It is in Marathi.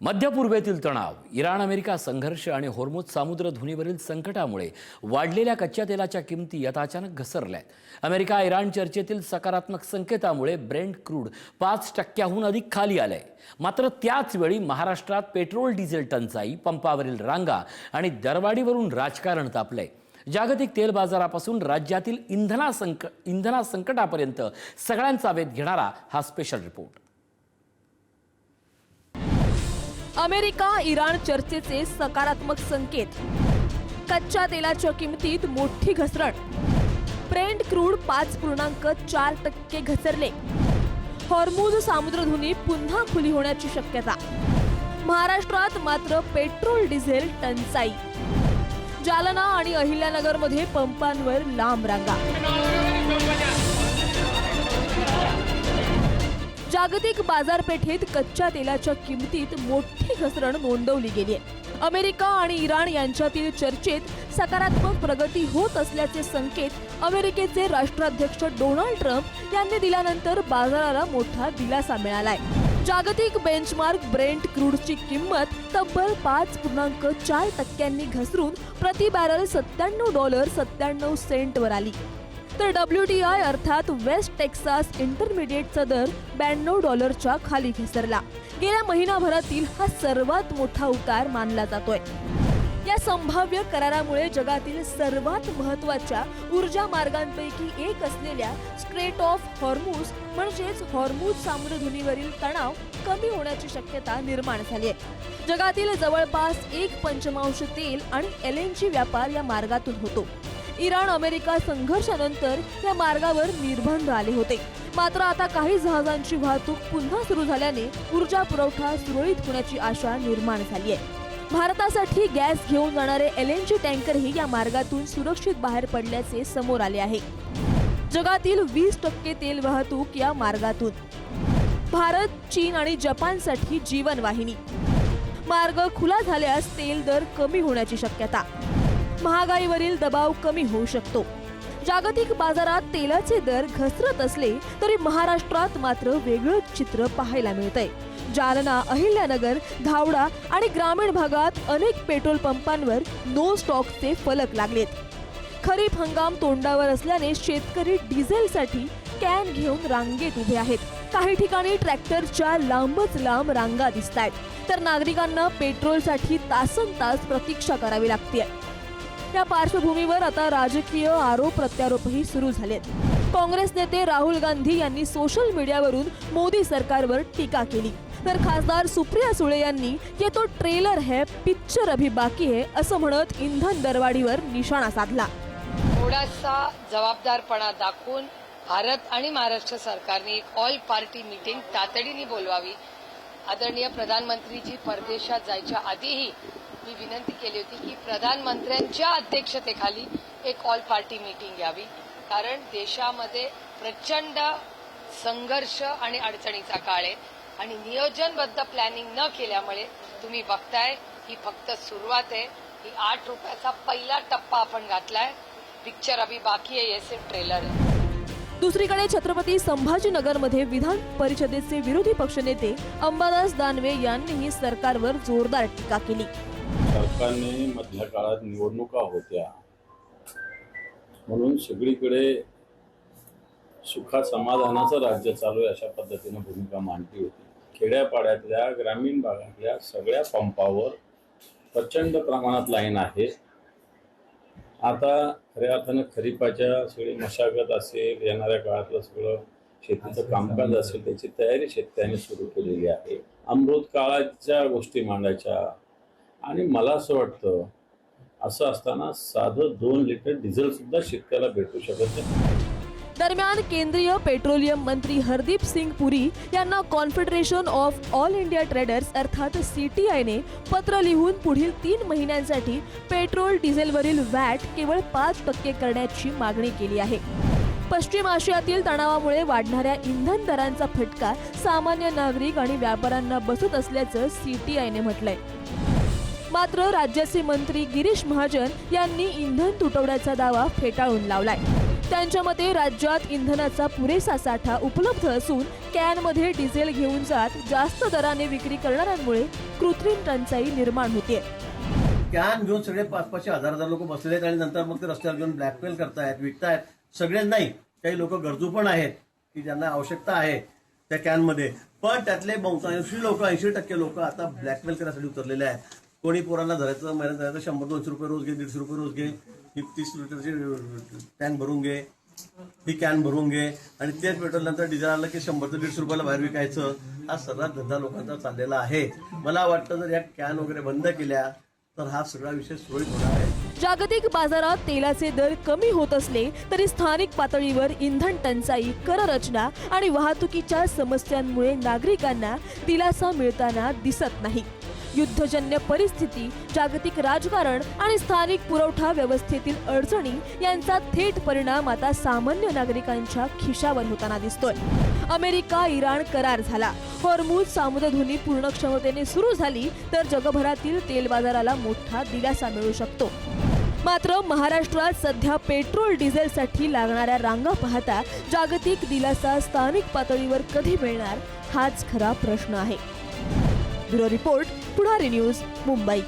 मध्य पूर्वेतील तणाव, इराण अमेरिका संघर्ष आणि होर्मुझ सामुद्रधुनीवरील संकटामुळे वाढलेल्या कच्च्या तेलाच्या किमती आता अचानक घसरल्या आहेत. अमेरिका इराण चर्चेतील सकारात्मक संकेतामुळे ब्रेंट क्रूड 5% अधिक खाली आलंय. मात्र त्याच वेळी महाराष्ट्रात पेट्रोल डिझेल टंचाई, पंपावरील रांगा आणि दरवाढीवरून राजकारण तापलंय. जागतिक तेल बाजारापासून राज्यातील इंधना संकटापर्यंत सगळ्यांचा वेध घेणारा हा स्पेशल रिपोर्ट. अमेरिका इराण चर्चेचे सकारात्मक संकेत, कच्च्या तेलाच्या किमतीत मोठी घसरण, ब्रेंट क्रूड 5.4% घसरले, हॉर्मुझ सामुद्रधुनी पुन्हा खुली होण्याची शक्यता. महाराष्ट्रात मात्र पेट्रोल डिझेल टंचाई, जालना आणि अहिल्यानगरमध्ये पंपांवर लांब रांगा. जागतिक बाजारपेठेत कच्च्या तेलाच्या किमतीत मोठी घसरण नोंदवली गेली आहे. अमेरिका आणि इराण यांच्यातील चर्चेत सकारात्मक प्रगती होत असल्याचे संकेत अमेरिकेचे राष्ट्राध्यक्ष डोनाल्ड ट्रम्प यांनी दिल्यानंतर बाजाराला मोठा दिलासा मिळालाय. जागतिक बेंचमार्क ब्रेंट क्रूडची किंमत तब्बल 5.4% घसरून प्रति बॅरल $97.97 वर आली. तर WTI अर्थात वेस्ट टेक्सास इंटरमिडिएटचा दर $92 खाली घसरला. गेल्या महिनाभरातील हा सर्वात मोठा उतार मानला जातोय. या संभाव्य करारामुळे जगातील सर्वात महत्त्वाच्या ऊर्जा मार्गांपैकी एक असलेल्या स्ट्रेट ऑफ हॉर्मुझ म्हणजेच हॉर्मुझ सामुद्रधुनीवरील तणाव कमी होण्याची शक्यता निर्माण झाली आहे. जगातील जवळपास 1/5 तेल आणि LNG व्यापार या मार्गातून होतो. इराण अमेरिका संघर्षानंतर या मार्गावर निर्बंध आले होते. मात्र आता काही जहाजांची वाहतूक पुन्हा सुरू झाल्याने ऊर्जा पुरवठा सुरळीत होण्याची आशा निर्माण झाली आहे. भारतासाठी गॅस घेऊन जाणारे LNG टँकरही या मार्गातून सुरक्षित बाहेर पडल्याचे समोर आले आहे. जगातील 20% तेल वाहतूक या मार्गातून. भारत, चीन आणि जपानसाठी जीवनवाहिनी. मार्ग खुला झाल्यास तेल दर कमी होण्याची शक्यता. महागाईवरील दबाव कमी होऊ शकतो. जागतिक बाजारात तेलाचे दर घसरत असले तरी महाराष्ट्रात मात्र वेगळंच चित्र पाहायला मिळतंय. जालना, अहिल्यानगर, धावडा आणि ग्रामीण भागात अनेक पेट्रोल पंपांवर नो स्टॉकचे फलक लागलेत. खरीप हंगाम तोंडावर असल्याने शेतकरी डिझेलसाठी कॅन घेऊन रांगेत उभे आहेत. काही ठिकाणी ट्रॅक्टरच्या लांबच लांब रांगा दिसतायत, तर नागरिकांना पेट्रोलसाठी तासनतास प्रतीक्षा करावी लागते. या पार्श्वभूमीवर आता राजकीय आरोप प्रत्यारोपही सुरू झालेत. काँग्रेस नेते राहुल गांधी यांनी सोशल मीडियावरून मोदी सरकारवर टीका केली, तर खासदार सुप्रिया सुळे यांनी ये तो ट्रेलर है, पिक्चर अभी बाकी है असं म्हणत इंधन दरवाढीवर निशाणा साधला. थोडासा जबाबदारपणा दाखवून भारत आणि महाराष्ट्र सरकारने एक ऑल पार्टी मीटिंग तातडीने बोलवावी. आदरणीय प्रधानमंत्रीजी परदेशात जायच्या आधीही मी विनंती केली होती की प्रधानमंत्र्यांच्या अध्यक्षतेखाली एक ऑल पार्टी मीटिंग घ्यावी, कारण देशामध्ये प्रचंड संघर्ष आणि अडचणीचा काळ आहे आणि नियोजनबद्ध प्लॅनिंग न केल्यामुळे तुम्ही बघताय ही फक्त सुरुवात आहे. ही ₹8 पहिला टप्पा आपण घातलाय. पिक्चर अभी बाकी आहे, हे ट्रेलर आहे. दुसरीकडे छत्रपती संभाजीनगरमध्ये विधान परिषदेचे विरोधी पक्षनेते अंबादास दानवे यांनीही सरकारवर जोरदार टीका केली. सरकारने मधल्या काळात निवडणुका होत्या म्हणून सगळीकडे सुखा समाधानाचं राज्य चालू आहे अशा पद्धतीने भूमिका मांडली होती. खेड्यापाड्यातल्या ग्रामीण भागातल्या सगळ्या पंपावर प्रचंड प्रमाणात लाईन आहे. आता खऱ्या अर्थानं खरीपाच्या सगळी मशागत असेल, येणाऱ्या काळातलं सगळं शेतीचं कामकाज असेल त्याची तयारी शेतकऱ्यांनी सुरू केलेली आहे. अमृत काळाच्या गोष्टी मांडायच्या आणि मला असं वाटतं असं असताना साधं 2 लिटर डिझेल सुद्धा शेतकऱ्याला भेटू शकत नाही. दरम्यान केंद्रीय पेट्रोलियम मंत्री हरदीप सिंग पुरी यांना confederation of all India traders अर्थात CTI ने पत्र लिहून पुढील 3 महिन्यांसाठी पेट्रोल डिझेलवरील वॅट केवळ 5% करण्याची मागणी केली आहे. पश्चिम आशियातील तणावामुळे वाढणाऱ्या इंधन दरांचा फटका सामान्य नागरिक आणि व्यापाऱ्यांना बसत असल्याचं CTI ने म्हटलंय. मात्र राज्याचे मंत्री गिरीश महाजन यांनी इंधन तुटवड्याचा दावा फेटाळून लावलाय. त्यांच्या मते राज्यात इंधनाचा पुरेसा साठा उपलब्ध असून कॅनमध्ये डिझेल घेऊन जात जास्त दराने विक्री करणाऱ्यांमुळे कृत्रिम टंचाई निर्माण होते. कॅन घेऊन सगळे 500-500 हजार लोक बसलेले आहेत आणि नंतर मग ते रस्त्यावर घेऊन ब्लॅकमेल करतायत, विकतायत. सगळे नाही, काही लोक गरजू पण आहेत की ज्यांना आवश्यकता आहे त्या कॅनमध्ये. पण त्यातले 80% लोक आता ब्लॅकमेल करण्यासाठी उतरलेले आहेत. कोणी पोरांना धरायचं, महिन्यात धरायचं, 100-200 रुपये रोज घे, 150 रुपये रोज घे, ही 30 लिटरची टँक भरून घे, ही कॅन भरून घे आणि तेच पेट्रोल नंतर डिझेल आलं की 100 ते 150 रुपयाला बाहेर विकायचं. हा सगळा धंदा लोकांचा चाललेला आहे. मला वाटतं जर या कॅन वगैरे बंद केल्या तर हा सगळा विषय सुरळीत होणार आहे. जागतिक बाजारात तेलाचे दर कमी होत असले तरी स्थानिक पातळीवर इंधन टंचाई, कररचना आणि वाहतुकीच्या समस्यांमुळे नागरिकांना दिलासा मिळताना दिसत नाही. युद्धजन्य परिस्थिती, जागतिक राजकारण आणि स्थानिक पुरवठा व्यवस्थेतील अडचणी यांचा थेट परिणाम आता सामान्य नागरिकांच्या खिशावर होताना दिसतोय. अमेरिका इराण करार झाला, हॉर्मुझ सामुद्रधुनी पूर्ण क्षमतेने सुरू झाली तर जगभरातील तेल बाजाराला मोठा दिलासा मिळू शकतो. मात्र महाराष्ट्रात सध्या पेट्रोल डिझेलसाठी लागणाऱ्या रांगा पाहता जागतिक दिलासा स्थानिक पातळीवर कधी मिळणार हाच खरा प्रश्न आहे. ब्युरो रिपोर्ट, पुढारी न्यूज, मुंबई.